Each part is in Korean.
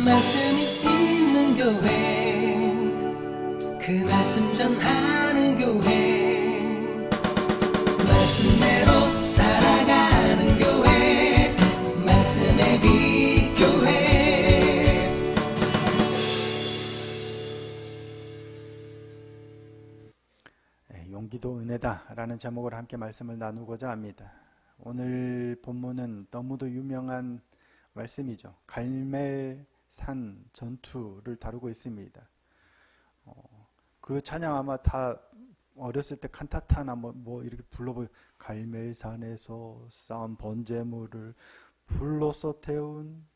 말씀이 있는 교회, 그 말씀 전하는 교회, 말씀대로 살아가는 교회, 말씀의 빛 교회. 용기도 은혜다라는 제목으로 함께 말씀을 나누고자 합니다. 오늘 본문은 너무도 유명한 말씀이죠. 갈멜산 전투를 다루고 있습니다. 그 찬양 아마 다 어렸을 때 칸타타나 뭐 이렇게 불러보요. 갈멜산에서 쌓은 번제물을 불로써 태운,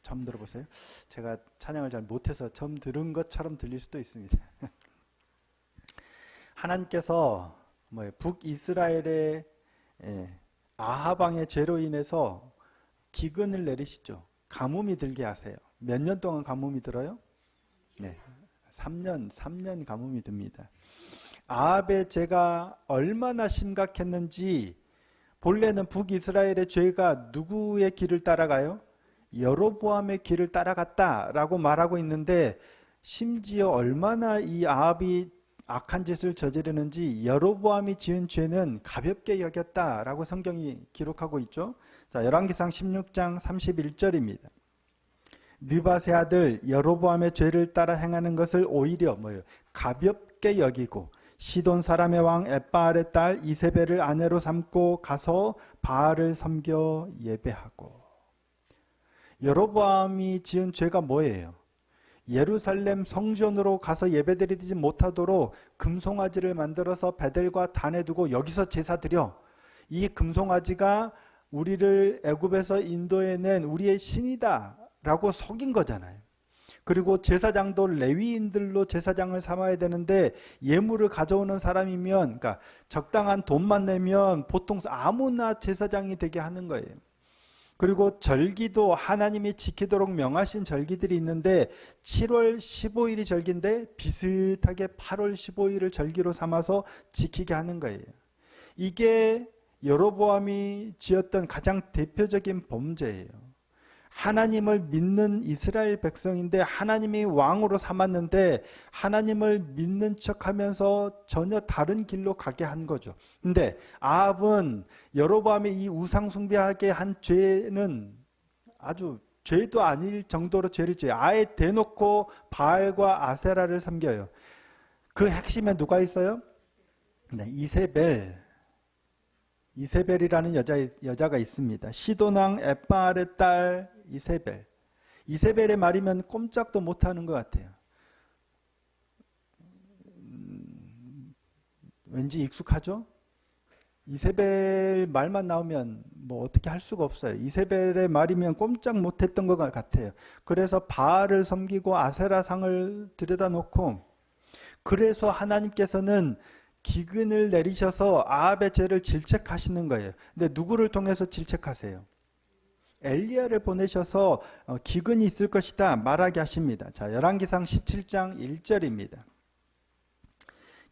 처음 들어보세요? 제가 찬양을 잘 못해서 처음 들은 것처럼 들릴 수도 있습니다. 하나님께서 북이스라엘의 아합 왕의 죄로 인해서 기근을 내리시죠. 가뭄이 들게 하세요. 몇 년 동안 가뭄이 들어요? 네, 3년 가뭄이 듭니다. 아합의 죄가 얼마나 심각했는지, 본래는 북이스라엘의 죄가 누구의 길을 따라가요? 여로보암의 길을 따라갔다라고 말하고 있는데, 심지어 얼마나 이 아합이 악한 짓을 저지르는지 여로보암이 지은 죄는 가볍게 여겼다라고 성경이 기록하고 있죠. 자, 열왕기상 16장 31절입니다. 느밧의 아들 여로보암의 죄를 따라 행하는 것을 오히려 가볍게 여기고 시돈 사람의 왕 엣바알의 딸 이세벨을 아내로 삼고 가서 바알을 섬겨 예배하고. 여로보암이 지은 죄가 뭐예요? 예루살렘 성전으로 가서 예배드리지 못하도록 금송아지를 만들어서 베델과 단에 두고 여기서 제사 드려. 이 금송아지가 우리를 애굽에서 인도해낸 우리의 신이다 라고 속인 거잖아요. 그리고 제사장도 레위인들로 제사장을 삼아야 되는데, 예물을 가져오는 사람이면, 그러니까 적당한 돈만 내면 보통 아무나 제사장이 되게 하는 거예요. 그리고 절기도 하나님이 지키도록 명하신 절기들이 있는데 7월 15일이 절기인데 비슷하게 8월 15일을 절기로 삼아서 지키게 하는 거예요. 이게 여로보암이 지었던 가장 대표적인 범죄예요. 하나님을 믿는 이스라엘 백성인데 하나님이 왕으로 삼았는데 하나님을 믿는 척하면서 전혀 다른 길로 가게 한 거죠. 근데 아합은 여로보암이 이 우상 숭배하게 한 죄는 아주 죄도 아닐 정도로 죄를 지어요. 아예 대놓고 바알과 아세라를 섬겨요. 그 핵심에 누가 있어요? 네, 이세벨이라는 여자가 있습니다. 시돈왕 엣바알의 딸 이세벨. 이세벨의 말이면 꼼짝도 못하는 것 같아요. 왠지 익숙하죠? 이세벨 말만 나오면 어떻게 할 수가 없어요. 이세벨의 말이면 꼼짝 못했던 것 같아요. 그래서 바알을 섬기고 아세라상을 들여다 놓고, 그래서 하나님께서는 기근을 내리셔서 아합의 죄를 질책하시는 거예요. 근데 누구를 통해서 질책하세요? 엘리야를 보내셔서 기근이 있을 것이다 말하게 하십니다. 자, 열왕기상 17장 1절입니다.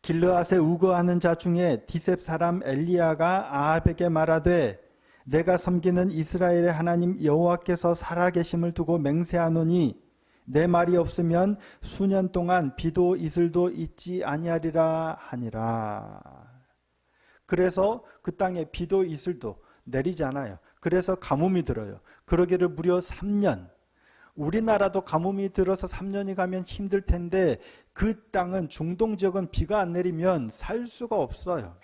길르앗에 우거하는 자 중에 디셉 사람 엘리야가 아합에게 말하되 내가 섬기는 이스라엘의 하나님 여호와께서 살아계심을 두고 맹세하노니 내 말이 없으면 수년 동안 비도 이슬도 있지 아니하리라 하니라. 그래서 그 땅에 비도 이슬도 내리지 않아요. 그래서 가뭄이 들어요. 그러기를 무려 3년. 우리나라도 가뭄이 들어서 3년이 가면 힘들 텐데 그 땅은, 중동 지역은 비가 안 내리면 살 수가 없어요.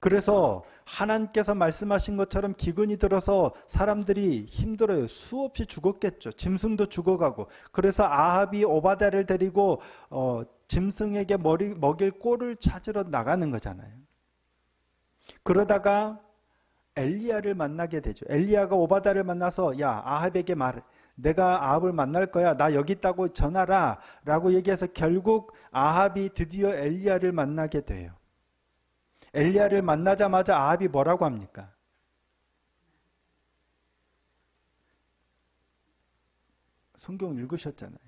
그래서 하나님께서 말씀하신 것처럼 기근이 들어서 사람들이 힘들어요. 수없이 죽었겠죠. 짐승도 죽어가고. 그래서 아합이 오바댜를 데리고 짐승에게 먹일 꼴을 찾으러 나가는 거잖아요. 그러다가 엘리야를 만나게 되죠. 엘리야가 오바댜를 만나서 야, 아합에게 말해. 내가 아합을 만날 거야. 나 여기 있다고 전하라 라고 얘기해서 결국 아합이 드디어 엘리야를 만나게 돼요. 엘리야를 만나자마자 아합이 뭐라고 합니까? 성경 읽으셨잖아요.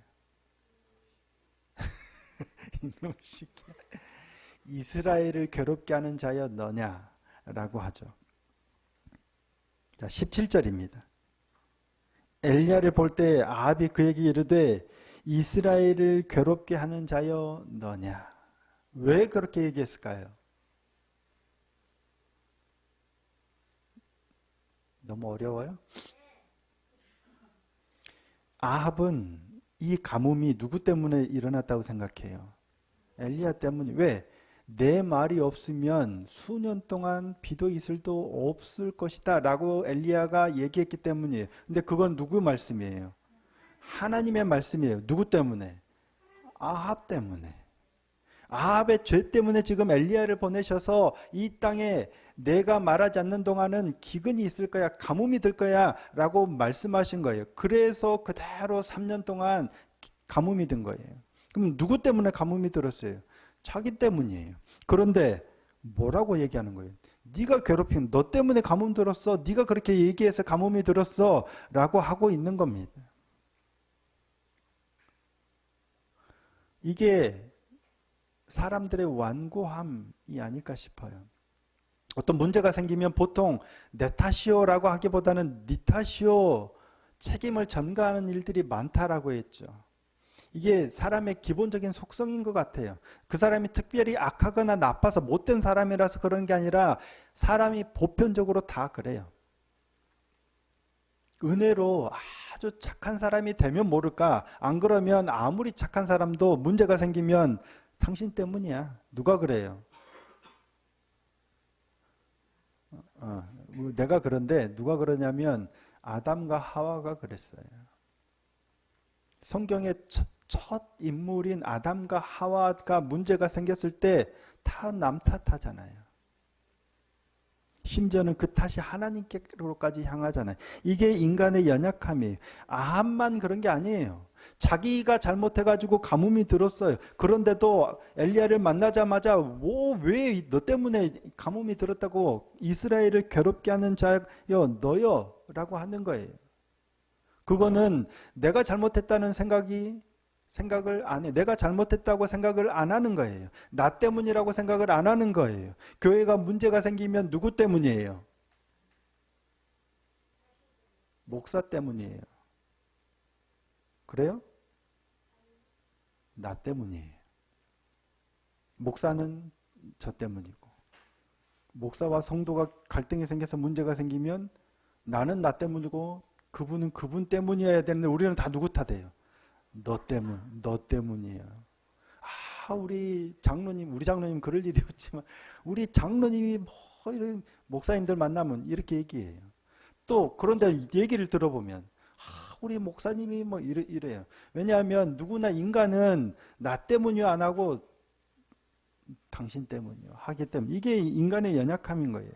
이놈 새끼야. 이스라엘을 괴롭게 하는 자여 너냐라고 하죠. 자, 17절입니다. 엘리야를 볼 때 아합이 그에게 이르되 이스라엘을 괴롭게 하는 자여 너냐. 왜 그렇게 얘기했을까요? 너무 어려워요? 아합은 이 가뭄이 누구 때문에 일어났다고 생각해요? 엘리야 때문에. 왜? 내 말이 없으면 수년 동안 비도 이슬도 없을 것이다 라고 엘리야가 얘기했기 때문이에요. 근데 그건 누구 말씀이에요? 하나님의 말씀이에요. 누구 때문에? 아합 때문에. 아합의 죄 때문에 지금 엘리야를 보내셔서 이 땅에 내가 말하지 않는 동안은 기근이 있을 거야, 가뭄이 들 거야 라고 말씀하신 거예요. 그래서 그대로 3년 동안 가뭄이 든 거예요. 그럼 누구 때문에 가뭄이 들었어요? 자기 때문이에요. 그런데 뭐라고 얘기하는 거예요? 네가 괴롭힌, 너 때문에 가뭄 들었어, 네가 그렇게 얘기해서 가뭄이 들었어 라고 하고 있는 겁니다. 이게 사람들의 완고함이 아닐까 싶어요. 어떤 문제가 생기면 보통 내 탓이요라고 하기보다는 네 탓이요, 책임을 전가하는 일들이 많다라고 했죠. 이게 사람의 기본적인 속성인 것 같아요. 그 사람이 특별히 악하거나 나빠서 못된 사람이라서 그런 게 아니라 사람이 보편적으로 다 그래요. 은혜로 아주 착한 사람이 되면 모를까, 안 그러면 아무리 착한 사람도 문제가 생기면 당신 때문이야. 누가 그래요? 내가 그런데 누가 그러냐면 아담과 하와가 그랬어요. 성경의 첫 인물인 아담과 하와가 문제가 생겼을 때 다 남 탓하잖아요. 심지어는 그 탓이 하나님께로까지 향하잖아요. 이게 인간의 연약함이에요. 아합만 그런 게 아니에요. 자기가 잘못해가지고 가뭄이 들었어요. 그런데도 엘리야를 만나자마자 왜 너 때문에 가뭄이 들었다고 이스라엘을 괴롭게 하는 자여 너여 라고 하는 거예요. 그거는 내가 잘못했다는 생각을 안 해. 내가 잘못했다고 생각을 안 하는 거예요. 나 때문이라고 생각을 안 하는 거예요. 교회가 문제가 생기면 누구 때문이에요? 목사 때문이에요. 그래요? 나 때문이에요. 목사는 저 때문이고, 목사와 성도가 갈등이 생겨서 문제가 생기면 나는 나 때문이고 그분은 그분 때문이어야 되는데 우리는 다 누구 탓해요? 너 때문이에요. 우리 장로님 그럴 일이 없지만 우리 장로님이 뭐 이런 목사님들 만나면 이렇게 얘기해요. 또 그런데 얘기를 들어보면 우리 목사님이 뭐 이래요. 왜냐하면 누구나 인간은 나 때문이요 안 하고 당신 때문이요 하기 때문에 이게 인간의 연약함인 거예요.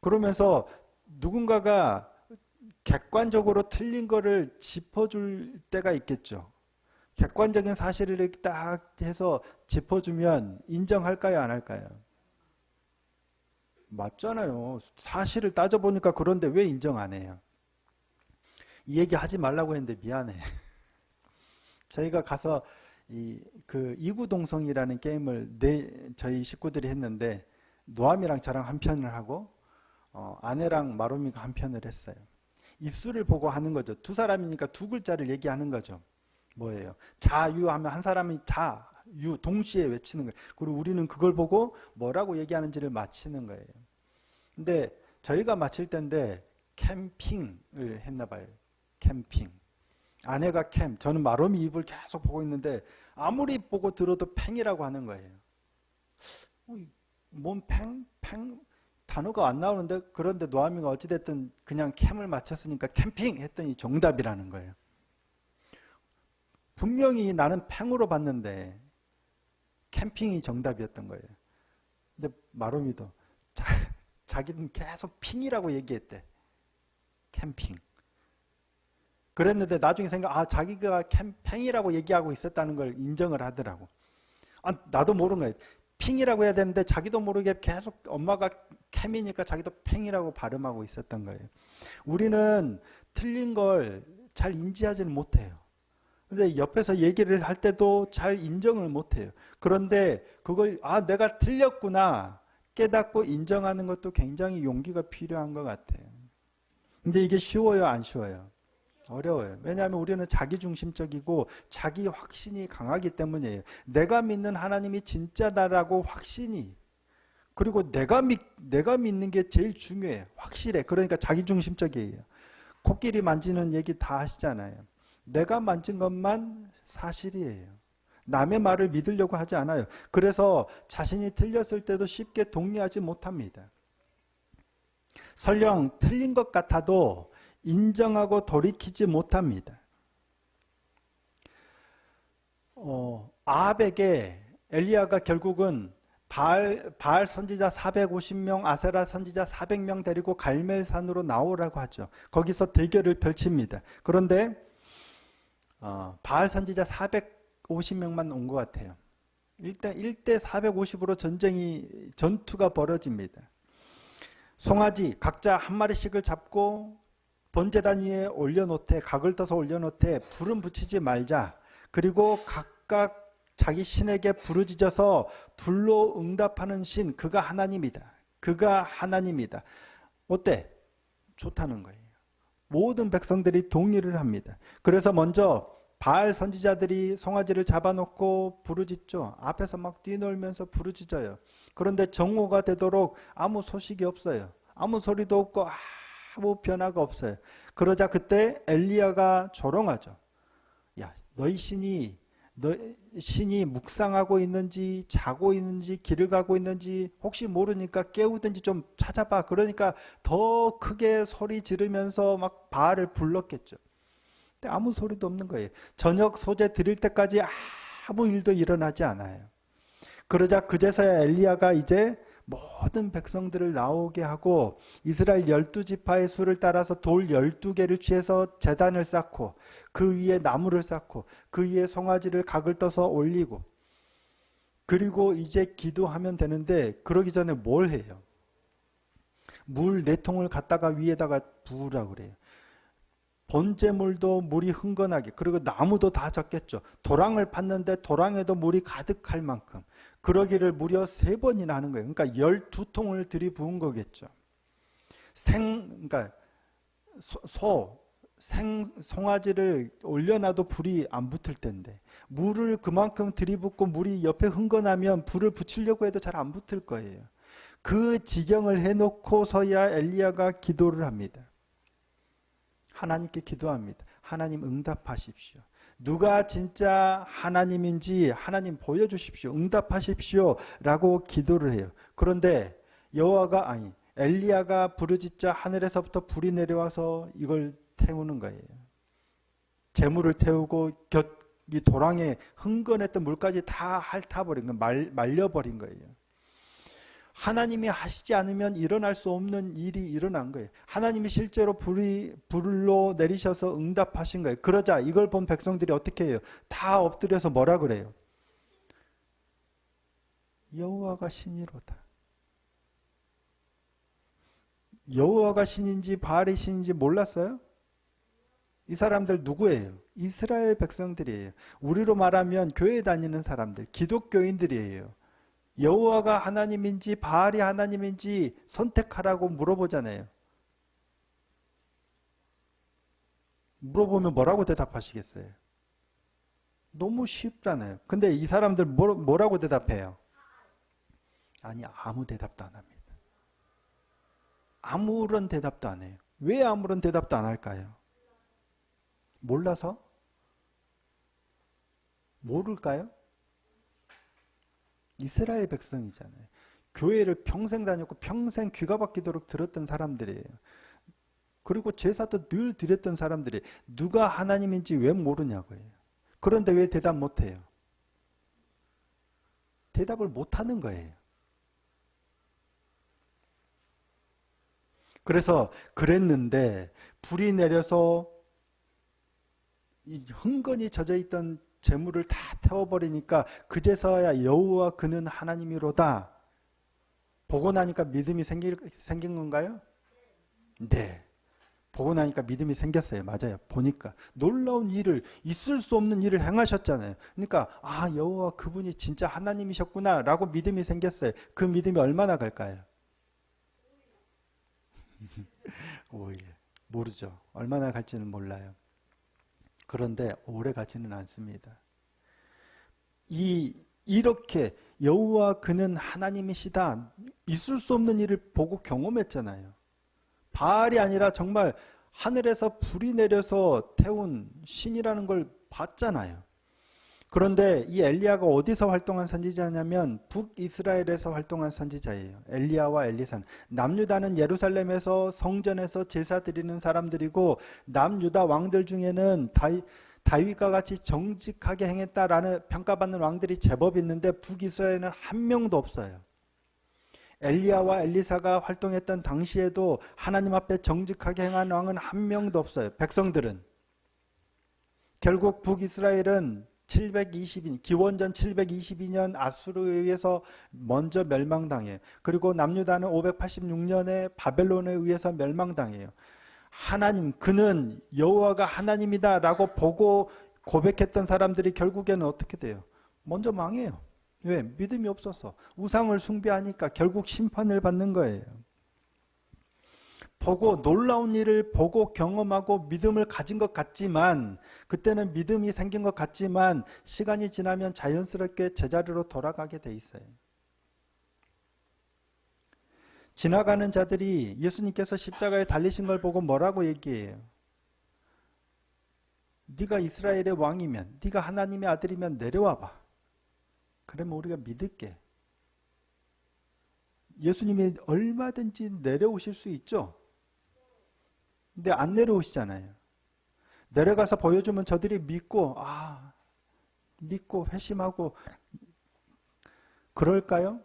그러면서 누군가가 객관적으로 틀린 거를 짚어줄 때가 있겠죠. 객관적인 사실을 이렇게 딱 해서 짚어주면 인정할까요, 안 할까요? 맞잖아요. 사실을 따져보니까. 그런데 왜 인정 안 해요? 이 얘기 하지 말라고 했는데 미안해. 저희가 가서 그 이구동성이라는 게임을 저희 식구들이 했는데 노암이랑 저랑 한 편을 하고 아내랑 마로미가 한 편을 했어요. 입술을 보고 하는 거죠. 두 사람이니까 두 글자를 얘기하는 거죠. 뭐예요? 자유하면 한 사람이 자유 동시에 외치는 거예요. 그리고 우리는 그걸 보고 뭐라고 얘기하는지를 맞히는 거예요. 근데 저희가 맞힐 때인데 캠핑을 했나 봐요. 캠핑. 아내가 저는 마로미 입을 계속 보고 있는데 아무리 보고 들어도 팽이라고 하는 거예요. 뭔 팽? 단어가 안 나오는데, 그런데 노아미가 어찌됐든 그냥 캠을 맞췄으니까 캠핑 했더니 정답이라는 거예요. 분명히 나는 팽으로 봤는데 캠핑이 정답이었던 거예요. 근데 마로미도 자기는 계속 핑이라고 얘기했대. 캠핑. 그랬는데 나중에 자기가 팽이라고 얘기하고 있었다는 걸 인정을 하더라고. 나도 모르는 거예요. 핑이라고 해야 되는데 자기도 모르게 계속 엄마가 캠이니까 자기도 팽이라고 발음하고 있었던 거예요. 우리는 틀린 걸 잘 인지하지는 못해요. 근데 옆에서 얘기를 할 때도 잘 인정을 못해요. 그런데 그걸 내가 틀렸구나 깨닫고 인정하는 것도 굉장히 용기가 필요한 것 같아요. 근데 이게 쉬워요, 안 쉬워요? 어려워요. 왜냐하면 우리는 자기중심적이고 자기 확신이 강하기 때문이에요. 내가 믿는 하나님이 진짜다라고 확신이, 그리고 내가 믿는 게 제일 중요해요. 확실해. 그러니까 자기중심적이에요. 코끼리 만지는 얘기 다 하시잖아요. 내가 만진 것만 사실이에요. 남의 말을 믿으려고 하지 않아요. 그래서 자신이 틀렸을 때도 쉽게 동의하지 못합니다. 설령 틀린 것 같아도 인정하고 돌이키지 못합니다. 아합에게 엘리야가 결국은 바알 선지자 450명, 아세라 선지자 400명 데리고 갈멜산으로 나오라고 하죠. 거기서 대결을 펼칩니다. 그런데 바알 선지자 450명만 온 것 같아요. 일단 1대 450으로 전투가 벌어집니다. 송아지 각자 한 마리씩을 잡고 번제단 위에 올려놓되, 각을 떠서 올려놓되 불은 붙이지 말자. 그리고 각각 자기 신에게 부르짖어서 불로 응답하는 신, 그가 하나님이다. 그가 하나님이다. 어때? 좋다는 거예요. 모든 백성들이 동의를 합니다. 그래서 먼저 바알 선지자들이 송아지를 잡아놓고 부르짖죠. 앞에서 막 뛰놀면서 부르짖어요. 그런데 정오가 되도록 아무 소식이 없어요. 아무 소리도 없고 아무 변화가 없어요. 그러자 그때 엘리야가 조롱하죠. 야, 너희 신이 묵상하고 있는지 자고 있는지 길을 가고 있는지 혹시 모르니까 깨우든지 좀 찾아봐. 그러니까 더 크게 소리 지르면서 막 바알을 불렀겠죠. 근데 아무 소리도 없는 거예요. 저녁 소재 드릴 때까지 아무 일도 일어나지 않아요. 그러자 그제서야 엘리야가 이제 모든 백성들을 나오게 하고 이스라엘 12지파의 수를 따라서 돌 12개를 취해서 제단을 쌓고 그 위에 나무를 쌓고 그 위에 송아지를 각을 떠서 올리고, 그리고 이제 기도하면 되는데 그러기 전에 뭘 해요? 물 4통을 갖다가 위에다가 부으라고 그래요. 번제물도 물이 흥건하게, 그리고 나무도 다 적겠죠. 도랑을 팠는데 도랑에도 물이 가득할 만큼, 그러기를 무려 3번이나 하는 거예요. 그러니까 12통을 들이부은 거겠죠. 그러니까 송아지를 올려놔도 불이 안 붙을 텐데 물을 그만큼 들이붓고 물이 옆에 흥건하면 불을 붙이려고 해도 잘 안 붙을 거예요. 그 지경을 해놓고서야 엘리야가 기도를 합니다. 하나님께 기도합니다. 하나님 응답하십시오. 누가 진짜 하나님인지 하나님 보여주십시오. 응답하십시오. 라고 기도를 해요. 그런데 엘리야가 부르짖자 하늘에서부터 불이 내려와서 이걸 태우는 거예요. 재물을 태우고 이 도랑에 흥건했던 물까지 다 핥아버린 거예요. 말려버린 거예요. 하나님이 하시지 않으면 일어날 수 없는 일이 일어난 거예요. 하나님이 실제로 불로 내리셔서 응답하신 거예요. 그러자 이걸 본 백성들이 어떻게 해요? 다 엎드려서 뭐라 그래요? 여호와가 신이로다. 여호와가 신인지 바알이 신인지 몰랐어요? 이 사람들 누구예요? 이스라엘 백성들이에요. 우리로 말하면 교회 다니는 사람들, 기독교인들이에요. 여호와가 하나님인지 바알이 하나님인지 선택하라고 물어보잖아요. 물어보면 뭐라고 대답하시겠어요? 너무 쉽잖아요. 근데 이 사람들 뭐라고 대답해요? 아니, 아무 대답도 안 합니다. 아무런 대답도 안 해요. 왜 아무런 대답도 안 할까요? 몰라서? 모를까요? 이스라엘 백성이잖아요. 교회를 평생 다녔고 평생 귀가 박히도록 들었던 사람들이에요. 그리고 제사도 늘 드렸던 사람들이 누가 하나님인지 왜 모르냐고요. 그런데 왜 대답 못해요? 대답을 못하는 거예요. 그래서 그랬는데 불이 내려서 이 흥건히 젖어있던 재물을 다 태워버리니까 그제서야 여호와 그는 하나님이로다. 보고 나니까 믿음이 생긴 건가요? 네. 보고 나니까 믿음이 생겼어요. 맞아요. 보니까 놀라운 일을, 있을 수 없는 일을 행하셨잖아요. 그러니까 여호와 그분이 진짜 하나님이셨구나 라고 믿음이 생겼어요. 그 믿음이 얼마나 갈까요? 5일. 모르죠. 얼마나 갈지는 몰라요. 그런데 오래 가지는 않습니다. 이렇게 여호와 그는 하나님이시다, 있을 수 없는 일을 보고 경험했잖아요. 바알이 아니라 정말 하늘에서 불이 내려서 태운 신이라는 걸 봤잖아요. 그런데 이 엘리야가 어디서 활동한 선지자냐면 북이스라엘에서 활동한 선지자예요. 엘리야와 엘리사는. 남유다는 예루살렘에서 성전에서 제사 드리는 사람들이고, 남유다 왕들 중에는 다윗과 같이 정직하게 행했다라는 평가받는 왕들이 제법 있는데 북이스라엘에는 한 명도 없어요. 엘리야와 엘리사가 활동했던 당시에도 하나님 앞에 정직하게 행한 왕은 한 명도 없어요. 백성들은. 결국 북이스라엘은 기원전 722년 아수르에 의해서 먼저 멸망당해요. 그리고 남유다는 586년에 바벨론에 의해서 멸망당해요. 하나님, 그는 여호와가 하나님이다 라고 보고 고백했던 사람들이 결국에는 어떻게 돼요? 먼저 망해요. 왜? 믿음이 없어서. 우상을 숭배하니까 결국 심판을 받는 거예요. 보고 놀라운 일을 보고 경험하고 믿음을 가진 것 같지만, 그때는 믿음이 생긴 것 같지만 시간이 지나면 자연스럽게 제자리로 돌아가게 돼 있어요. 지나가는 자들이 예수님께서 십자가에 달리신 걸 보고 뭐라고 얘기해요? 네가 이스라엘의 왕이면, 네가 하나님의 아들이면 내려와 봐. 그러면 우리가 믿을게. 예수님이 얼마든지 내려오실 수 있죠. 근데 안 내려오시잖아요. 내려가서 보여주면 저들이 믿고 회심하고 그럴까요?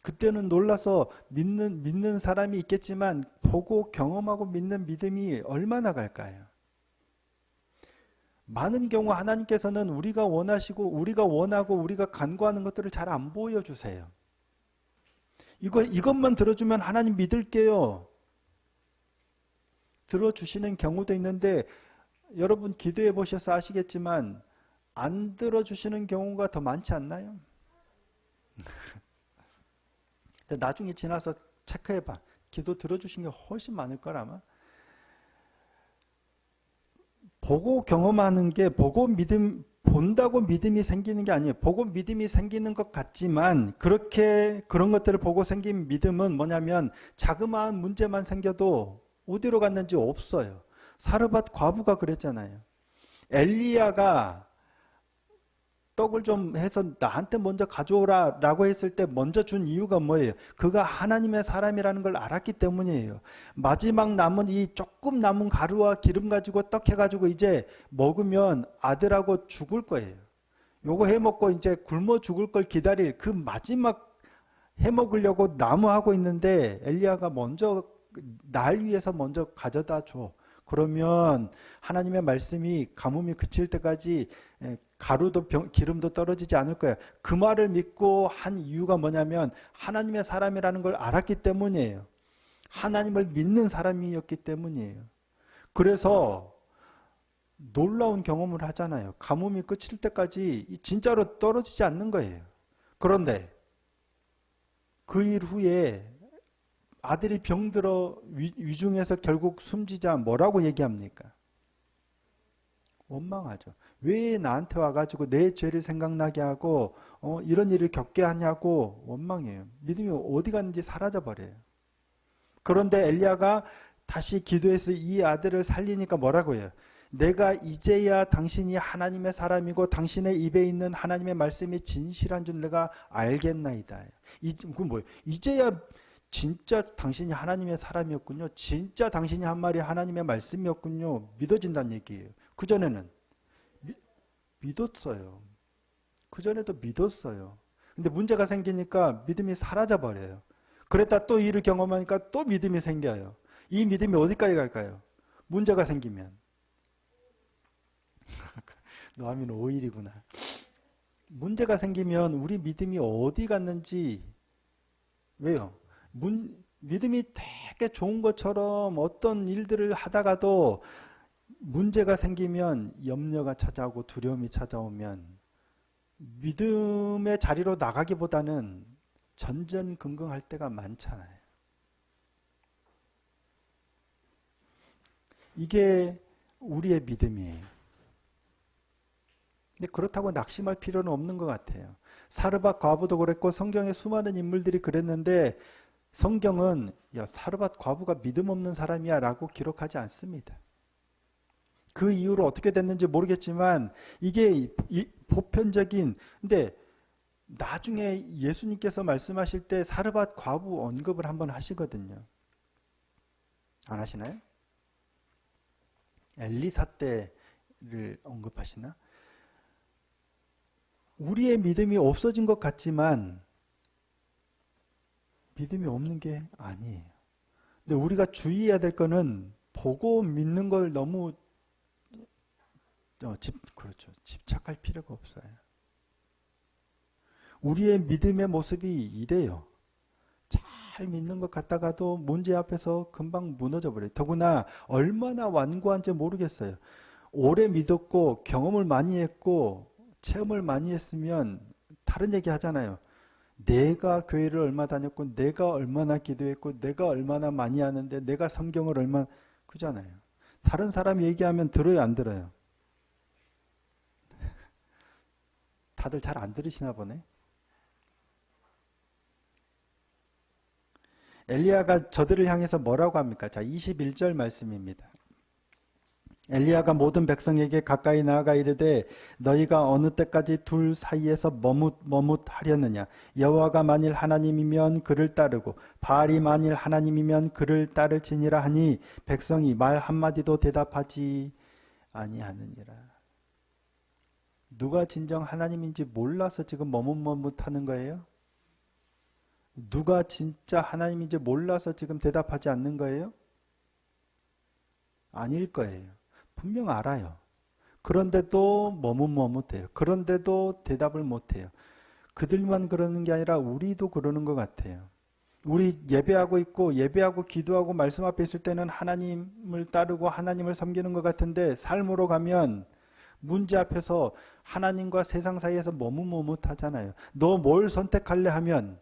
그때는 놀라서 믿는 사람이 있겠지만 보고 경험하고 믿는 믿음이 얼마나 갈까요? 많은 경우 하나님께서는 우리가 원하시고 우리가 원하고 우리가 간구하는 것들을 잘 안 보여주세요. 이것만 들어주면 하나님 믿을게요. 들어주시는 경우도 있는데, 여러분 기도해 보셔서 아시겠지만 안 들어주시는 경우가 더 많지 않나요? 나중에 지나서 체크해봐. 기도 들어주신 게 훨씬 많을 걸 아마. 보고 경험하는 게 본다고 믿음이 생기는 게 아니에요. 보고 믿음이 생기는 것 같지만 그런 것들을 보고 생긴 믿음은 뭐냐면 자그마한 문제만 생겨도 어디로 갔는지 없어요. 사르밧 과부가 그랬잖아요. 엘리야가 떡을 좀 해서 나한테 먼저 가져오라 라고 했을 때 먼저 준 이유가 뭐예요? 그가 하나님의 사람이라는 걸 알았기 때문이에요. 마지막 남은 이 조금 남은 가루와 기름 가지고 떡 해가지고 이제 먹으면 아들하고 죽을 거예요. 요거 해먹고 이제 굶어 죽을 걸 기다릴 그 마지막 해먹으려고 나무하고 있는데 엘리야가 먼저 날 위해서 먼저 가져다 줘. 그러면 하나님의 말씀이 가뭄이 그칠 때까지 가루도 기름도 떨어지지 않을 거예요. 그 말을 믿고 한 이유가 뭐냐면 하나님의 사람이라는 걸 알았기 때문이에요. 하나님을 믿는 사람이었기 때문이에요. 그래서 놀라운 경험을 하잖아요. 가뭄이 그칠 때까지 진짜로 떨어지지 않는 거예요. 그런데 그 일 후에 아들이 병들어 위중해서 결국 숨지자 뭐라고 얘기합니까? 원망하죠. 왜 나한테 와가지고 내 죄를 생각나게 하고 이런 일을 겪게 하냐고 원망해요. 믿음이 어디 갔는지 사라져버려요. 그런데 엘리야가 다시 기도해서 이 아들을 살리니까 뭐라고 해요? 내가 이제야 당신이 하나님의 사람이고 당신의 입에 있는 하나님의 말씀이 진실한 줄 내가 알겠나이다. 그 뭐예요? 이제야 진짜 당신이 하나님의 사람이었군요. 진짜 당신이 한 말이 하나님의 말씀이었군요. 믿어진다는 얘기예요. 그전에는 믿었어요. 그전에도 믿었어요. 근데 문제가 생기니까 믿음이 사라져버려요. 그랬다 또 일을 경험하니까 또 믿음이 생겨요. 이 믿음이 어디까지 갈까요? 문제가 생기면. 노아미는 5일이구나. 문제가 생기면 우리 믿음이 어디 갔는지, 왜요? 믿음이 되게 좋은 것처럼 어떤 일들을 하다가도 문제가 생기면 염려가 찾아오고 두려움이 찾아오면 믿음의 자리로 나가기보다는 전전긍긍할 때가 많잖아요. 이게 우리의 믿음이에요. 근데 그렇다고 낙심할 필요는 없는 것 같아요. 사르밧 과부도 그랬고 성경의 수많은 인물들이 그랬는데 성경은 야, 사르밧 과부가 믿음 없는 사람이야 라고 기록하지 않습니다. 그 이후로 어떻게 됐는지 모르겠지만 이게 보편적인, 근데 나중에 예수님께서 말씀하실 때 사르밧 과부 언급을 한번 하시거든요. 안 하시나요? 엘리사 때를 언급하시나? 우리의 믿음이 없어진 것 같지만 믿음이 없는 게 아니에요. 근데 우리가 주의해야 될 거는 보고 믿는 걸 너무 그렇죠. 집착할 필요가 없어요. 우리의 믿음의 모습이 이래요. 잘 믿는 것 같다가도 문제 앞에서 금방 무너져 버려요. 더구나 얼마나 완고한지 모르겠어요. 오래 믿었고 경험을 많이 했고 체험을 많이 했으면 다른 얘기 하잖아요. 내가 교회를 얼마 다녔고 내가 얼마나 기도했고 내가 얼마나 많이 하는데 내가 성경을 얼마나 그잖아요. 다른 사람 얘기하면 들어요, 안 들어요? 다들 잘 안 들으시나 보네. 엘리야가 저들을 향해서 뭐라고 합니까? 자, 21절 말씀입니다. 엘리야가 모든 백성에게 가까이 나아가 이르되 너희가 어느 때까지 둘 사이에서 머뭇하려느냐. 여호와가 만일 하나님이면 그를 따르고 바알이 만일 하나님이면 그를 따를지니라 하니 백성이 말 한마디도 대답하지 아니하느니라. 누가 진정 하나님인지 몰라서 지금 머뭇하는 거예요? 누가 진짜 하나님인지 몰라서 지금 대답하지 않는 거예요? 아닐 거예요. 분명 알아요. 그런데도 머뭇해요. 그런데도 대답을 못해요. 그들만 그러는 게 아니라 우리도 그러는 것 같아요. 우리 예배하고 있고 예배하고 기도하고 말씀 앞에 있을 때는 하나님을 따르고 하나님을 섬기는 것 같은데 삶으로 가면 문제 앞에서 하나님과 세상 사이에서 머뭇하잖아요. 너 뭘 선택할래 하면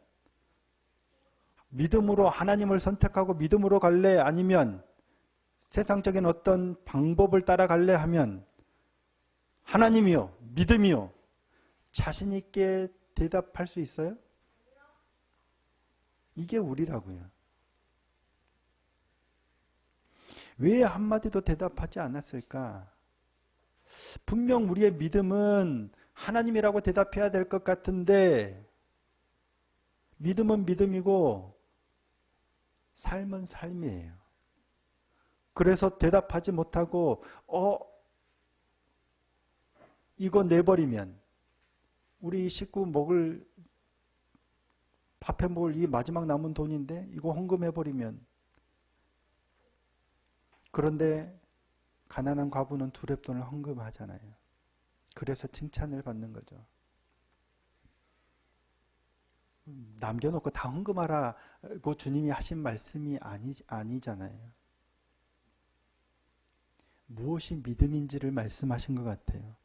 믿음으로 하나님을 선택하고 믿음으로 갈래? 아니면 세상적인 어떤 방법을 따라갈래? 하면 하나님이요, 믿음이요. 자신 있게 대답할 수 있어요? 이게 우리라고요. 왜 한마디도 대답하지 않았을까? 분명 우리의 믿음은 하나님이라고 대답해야 될 것 같은데 믿음은 믿음이고 삶은 삶이에요. 그래서 대답하지 못하고 이거 내버리면 우리 식구 먹을 밥해 먹을 이 마지막 남은 돈인데 이거 헌금해버리면 그런데 가난한 과부는 두렙돈을 헌금하잖아요. 그래서 칭찬을 받는 거죠. 남겨놓고 다 헌금하라고 주님이 하신 말씀이 아니잖아요. 무엇이 믿음인지를 말씀하신 것 같아요.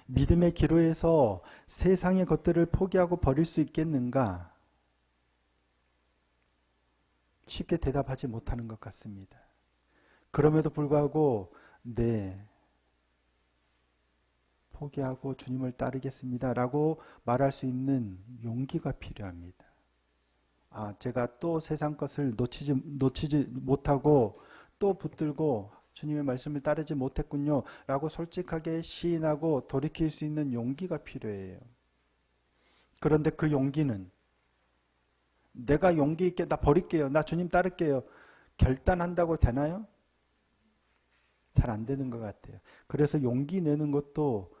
믿음의 기로에서 세상의 것들을 포기하고 버릴 수 있겠는가? 쉽게 대답하지 못하는 것 같습니다. 그럼에도 불구하고 네, 포기하고 주님을 따르겠습니다 라고 말할 수 있는 용기가 필요합니다. 제가 또 세상 것을 놓치지 못하고 또 붙들고 주님의 말씀을 따르지 못했군요 라고 솔직하게 시인하고 돌이킬 수 있는 용기가 필요해요. 그런데 그 용기는 내가 용기 있게 나 버릴게요, 나 주님 따를게요 결단한다고 되나요? 잘 안 되는 것 같아요. 그래서 용기 내는 것도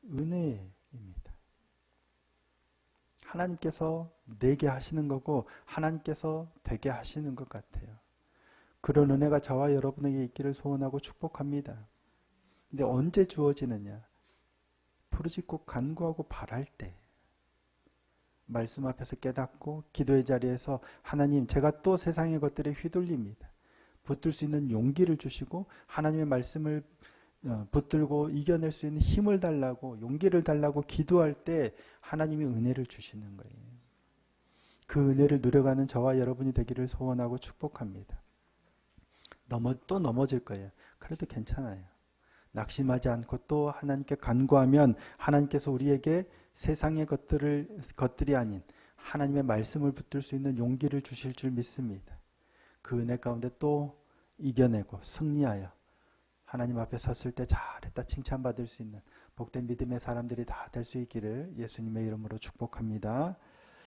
은혜입니다. 하나님께서 내게 하시는 거고 하나님께서 되게 하시는 것 같아요. 그런 은혜가 저와 여러분에게 있기를 소원하고 축복합니다. 근데 언제 주어지느냐? 부르짖고 간구하고 바랄 때, 말씀 앞에서 깨닫고 기도의 자리에서 하나님, 제가 또 세상의 것들에 휘둘립니다. 붙들 수 있는 용기를 주시고 하나님의 말씀을 붙들고 이겨낼 수 있는 힘을 달라고, 용기를 달라고 기도할 때 하나님이 은혜를 주시는 거예요. 그 은혜를 누려가는 저와 여러분이 되기를 소원하고 축복합니다. 또 넘어질 거예요. 그래도 괜찮아요. 낙심하지 않고 또 하나님께 간구하면 하나님께서 우리에게 세상의 것들이 아닌 하나님의 말씀을 붙들 수 있는 용기를 주실 줄 믿습니다. 그 은혜 가운데 또 이겨내고 승리하여 하나님 앞에 섰을 때 잘했다 칭찬받을 수 있는 복된 믿음의 사람들이 다 될 수 있기를 예수님의 이름으로 축복합니다.